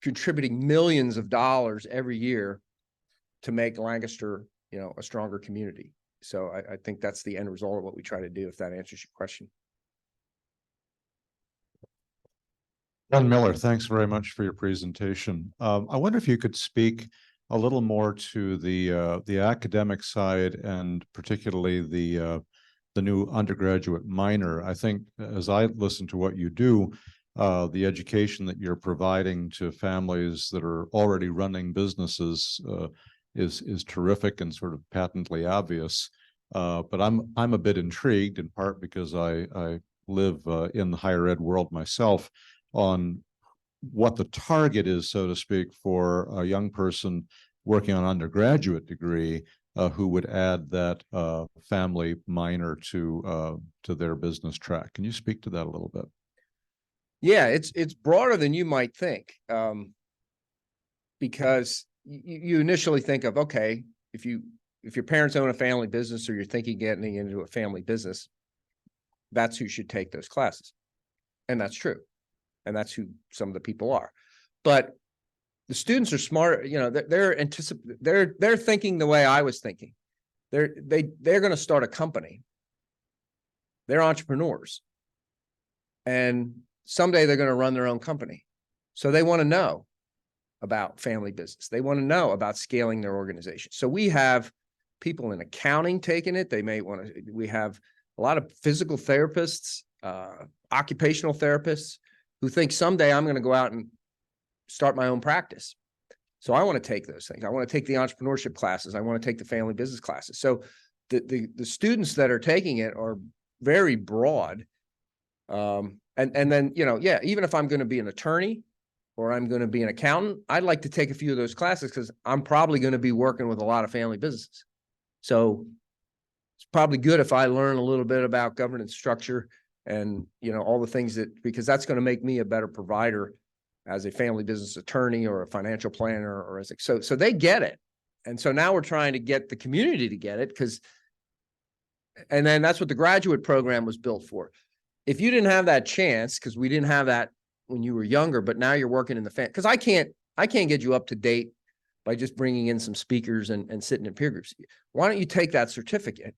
contributing millions of dollars every year to make Lancaster, a stronger community. So I think that's the end result of what we try to do, if that answers your question. John Miller, thanks very much for your presentation. I wonder if you could speak a little more to the academic side, and particularly the new undergraduate minor. I think as I listen to what you do, the education that you're providing to families that are already running businesses is terrific and sort of patently obvious. But I'm a bit intrigued, in part because I live in the higher ed world myself, on what the target is, so to speak, for a young person working on an undergraduate degree who would add that family minor to their business track. Can you speak to that a little bit? Yeah, it's broader than you might think, because you initially think of, okay, if your parents own a family business, or you're thinking getting into a family business, that's who should take those classes. And that's true. And that's who some of the people are. But the students are smart, they're thinking the way I was thinking. They're going to start a company. They're entrepreneurs. And someday they're going to run their own company. So they want to know about family business. They want to know about scaling their organization. So we have people in accounting taking it. We have a lot of physical therapists, occupational therapists, who think someday I'm going to go out and start my own practice. So I want to take those things. I want to take the entrepreneurship classes. I want to take the family business classes. So the students that are taking it are very broad. And then, even if I'm going to be an attorney or I'm going to be an accountant, I'd like to take a few of those classes, because I'm probably going to be working with a lot of family businesses. So it's probably good if I learn a little bit about governance structure and, all the things because that's going to make me a better provider as a family business attorney or a financial planner, or so they get it. And so now we're trying to get the community to get it, and then that's what the graduate program was built for. If you didn't have that chance, because we didn't have that when you were younger, but now you're working in the because I can't get you up to date by just bringing in some speakers and sitting in peer groups. Why don't you take that certificate?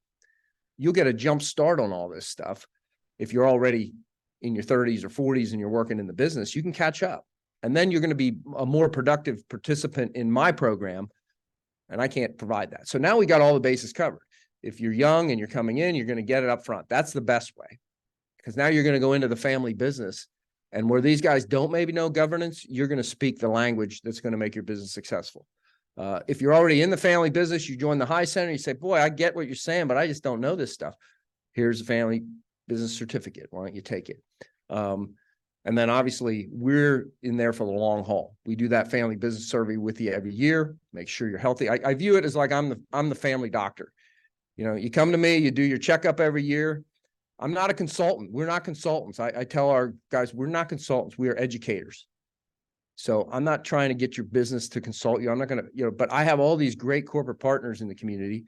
You'll get a jump start on all this stuff if you're already in your 30s or 40s and you're working in the business, you can catch up. And then you're going to be a more productive participant in my program. And I can't provide that. So now we got all the bases covered. If you're young and you're coming in, you're going to get it up front. That's the best way. Because now you're going to go into the family business. And where these guys don't maybe know governance, you're going to speak the language that's going to make your business successful. If you're already in the family business, you join the high center, you say, boy, I get what you're saying, but I just don't know this stuff. Here's a family business certificate. Why don't you take it? And then obviously we're in there for the long haul. We do that family business survey with you every year, make sure you're healthy. I view it as like I'm the family doctor. You know, you come to me, you do your checkup every year. I'm not a consultant. We're not consultants. I tell our guys, we're not consultants. We are educators. So I'm not trying to get your business to consult you. I'm not going to, but I have all these great corporate partners in the community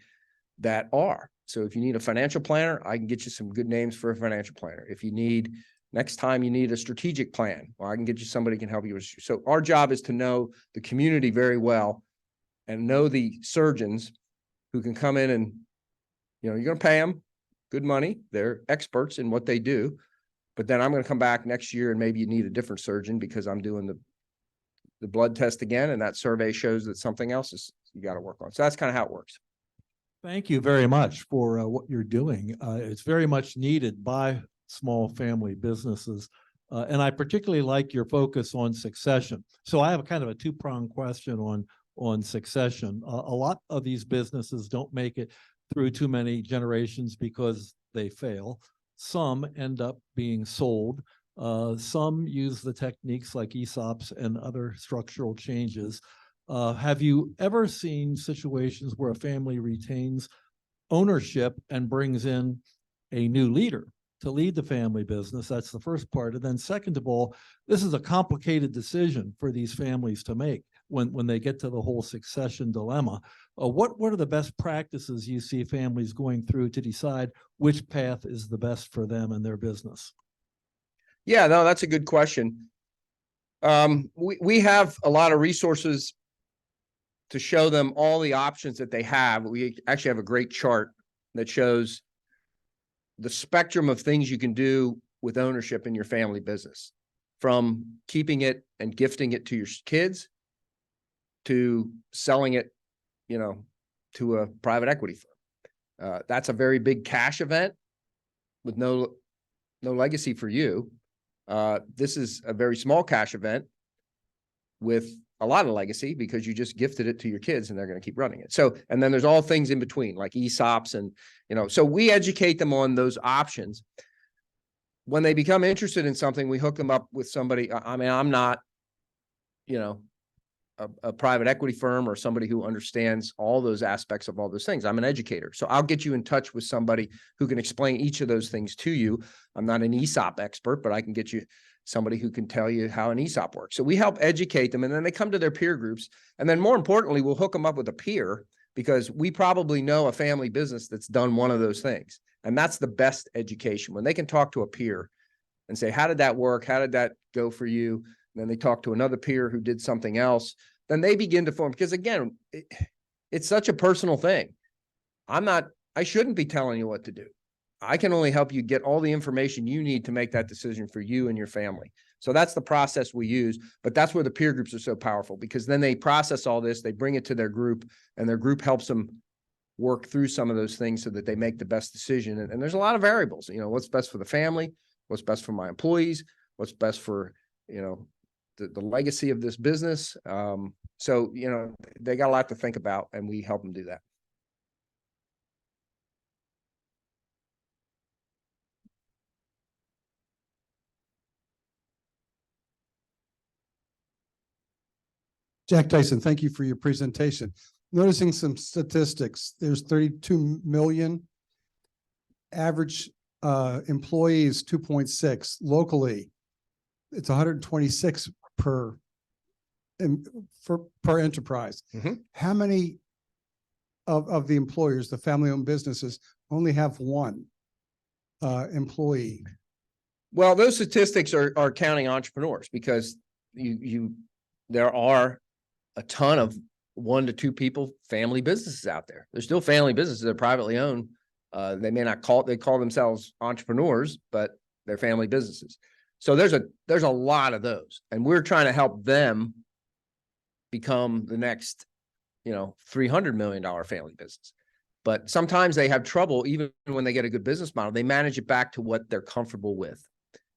that are. So if you need a financial planner, I can get you some good names for a financial planner. If you need, next time you need a strategic plan, well, I can get you somebody who can help you with. So our job is to know the community very well and know the surgeons who can come in and, you're going to pay them good money. They're experts in what they do. But then I'm going to come back next year and maybe you need a different surgeon because I'm doing the blood test again. And that survey shows that something else is you got to work on. So that's kind of how it works. Thank you very much for what you're doing. It's very much needed by small family businesses. And I particularly like your focus on succession. So I have a kind of a two-pronged question on succession. A lot of these businesses don't make it through too many generations because they fail. Some end up being sold. Some use the techniques like ESOPs and other structural changes. Have you ever seen situations where a family retains ownership and brings in a new leader to lead the family business? That's the first part. And then second of all, this is a complicated decision for these families to make when they get to the whole succession dilemma. What are the best practices you see families going through to decide which path is the best for them and their business? Yeah, no, that's a good question. We have a lot of resources to show them all the options that they have. We actually have a great chart that shows the spectrum of things you can do with ownership in your family business, from keeping it and gifting it to your kids to selling it, to a private equity firm. That's a very big cash event with no legacy for you. This is a very small cash event with a lot of legacy because you just gifted it to your kids and they're going to keep running it. So, and then there's all things in between like ESOPs and, so we educate them on those options. When they become interested in something, we hook them up with somebody. I mean, I'm not, a private equity firm or somebody who understands all those aspects of all those things. I'm an educator. So I'll get you in touch with somebody who can explain each of those things to you. I'm not an ESOP expert, but I can get you somebody who can tell you how an ESOP works. So we help educate them and then they come to their peer groups. And then more importantly, we'll hook them up with a peer because we probably know a family business that's done one of those things. And that's the best education when they can talk to a peer and say, how did that work? How did that go for you? And then they talk to another peer who did something else. Then they begin to form, because again, it's such a personal thing. I shouldn't be telling you what to do. I can only help you get all the information you need to make that decision for you and your family. So that's the process we use, but that's where the peer groups are so powerful because then they process all this, they bring it to their group and their group helps them work through some of those things so that they make the best decision. And there's a lot of variables, what's best for the family, what's best for my employees, what's best for, the legacy of this business. So, they got a lot to think about and we help them do that. Jack Tyson, thank you for your presentation. Noticing some statistics, there's 32 million. Average employees, 2.6. Locally, it's 126 per enterprise. Mm-hmm. How many of the employers, the family-owned businesses, only have one employee? Well, those statistics are counting entrepreneurs because there are a ton of 1 to 2 people family businesses out there. There's still family businesses that are privately owned. They may not call themselves entrepreneurs, but their family businesses. So there's a lot of those, and we're trying to help them become the next, $300 million family business. But sometimes they have trouble, even when they get a good business model, they manage it back to what they're comfortable with.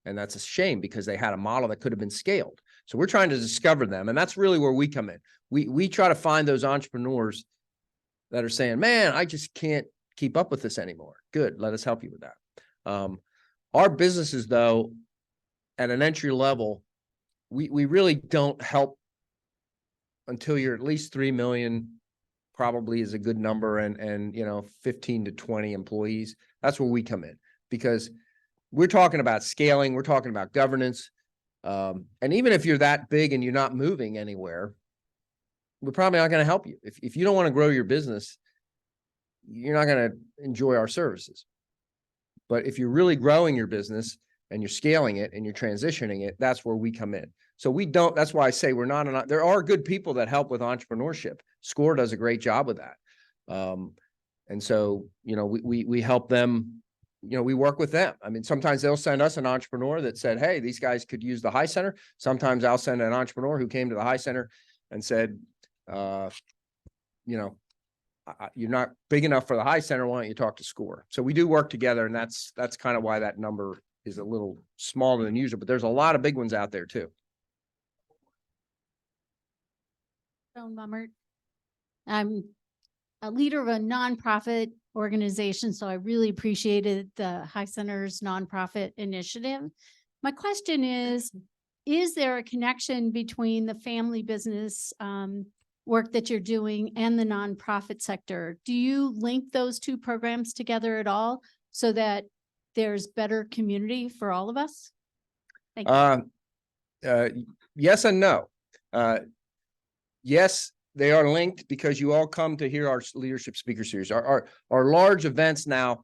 And that's a shame because they had a model that could have been scaled. So we're trying to discover them. And that's really where we come in. We try to find those entrepreneurs that are saying, man, I just can't keep up with this anymore. Good. Let us help you with that. Our businesses, though, at an entry level, we really don't help until you're at least 3 million, probably is a good number, and 15 to 20 employees. That's where we come in, because we're talking about scaling, we're talking about governance. And even if you're that big and you're not moving anywhere, we're probably not going to help you. If you don't want to grow your business, you're not going to enjoy our services. But if you're really growing your business and you're scaling it and you're transitioning it, that's where we come in. So that's why I say we're not, there are good people that help with entrepreneurship. SCORE does a great job with that. And so, we help them, we work with them. I mean, sometimes they'll send us an entrepreneur that said, hey, these guys could use the High Center. Sometimes I'll send an entrepreneur who came to the High Center and said, you're not big enough for the High Center. Why don't you talk to SCORE? So we do work together, and that's kind of why that number is a little smaller than usual, but there's a lot of big ones out there too. Joan Mummert. I'm a leader of a nonprofit organization, so I really appreciated the High Center's nonprofit initiative. My question is there a connection between the family business work that you're doing and the nonprofit sector? Do you link those two programs together at all so that there's better community for all of us? Thank you. Yes and no. Yes, they are linked because you all come to hear our leadership speaker series. Our large events now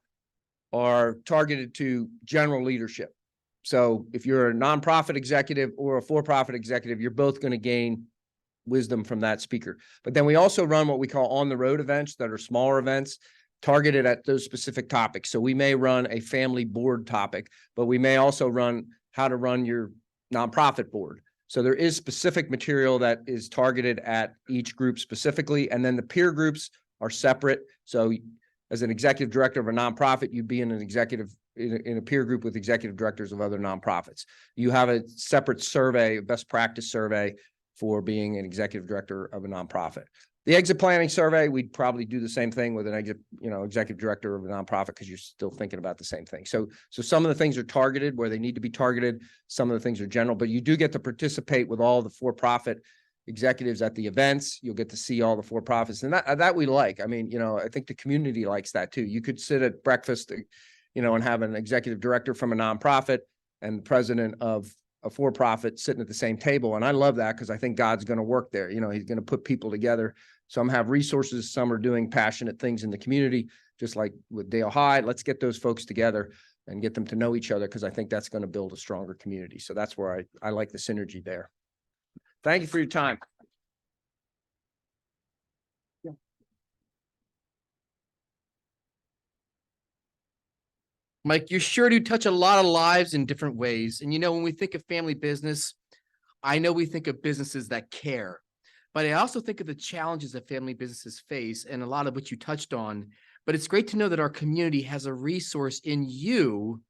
are targeted to general leadership. So if you're a nonprofit executive or a for-profit executive, you're both going to gain wisdom from that speaker. But then we also run what we call on-the-road events that are smaller events targeted at those specific topics. So we may run a family board topic, but we may also run how to run your nonprofit board. So there is specific material that is targeted at each group specifically, and then the peer groups are separate. So as an executive director of a nonprofit, you'd be in a peer group with executive directors of other nonprofits. You have a separate survey, a best practice survey for being an executive director of a nonprofit. The exit planning survey, we'd probably do the same thing with an executive director of a nonprofit, because you're still thinking about the same thing. So some of the things are targeted where they need to be targeted. Some of the things are general, but you do get to participate with all the for-profit executives at the events. You'll get to see all the for-profits, and that we like. I mean, I think the community likes that too. You could sit at breakfast, and have an executive director from a nonprofit and the president of a for-profit sitting at the same table. And I love that because I think God's going to work there. He's going to put people together. Some have resources, some are doing passionate things in the community, just like with Dale High. Let's get those folks together and get them to know each other, because I think that's going to build a stronger community. So that's where I like the synergy there. Thank you for your time. Mike, you're sure to touch a lot of lives in different ways. And when we think of family business, I know we think of businesses that care, but I also think of the challenges that family businesses face, and a lot of what you touched on. But it's great to know that our community has a resource in you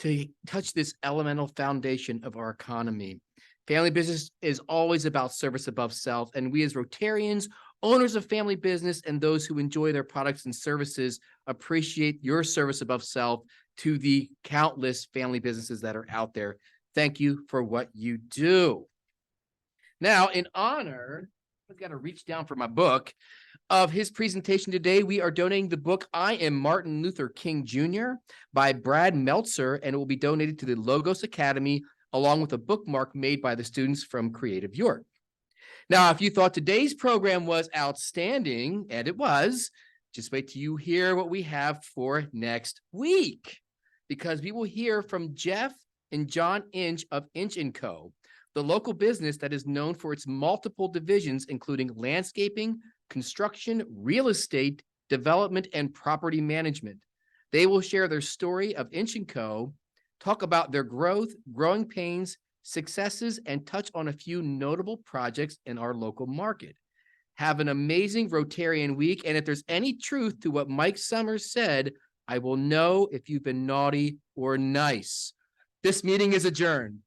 to touch this elemental foundation of our economy. Family business is always about service above self, and we as Rotarians, owners of family business, and those who enjoy their products and services appreciate your service above self to the countless family businesses that are out there. Thank you for what you do. Now, in honor, I've got to reach down for my book, of his presentation today, we are donating the book I Am Martin Luther King Jr. by Brad Meltzer, and it will be donated to the Logos Academy, along with a bookmark made by the students from Creative York. Now, if you thought today's program was outstanding, and it was, just wait till you hear what we have for next week, because we will hear from Jeff and John Inch of Inch & Co., the local business that is known for its multiple divisions, including landscaping, construction, real estate, development, and property management. They will share their story of Inch & Co., talk about their growth, growing pains, successes, and touch on a few notable projects in our local market. Have an amazing Rotarian week, and if there's any truth to what Mike Summers said, I will know if you've been naughty or nice. This meeting is adjourned.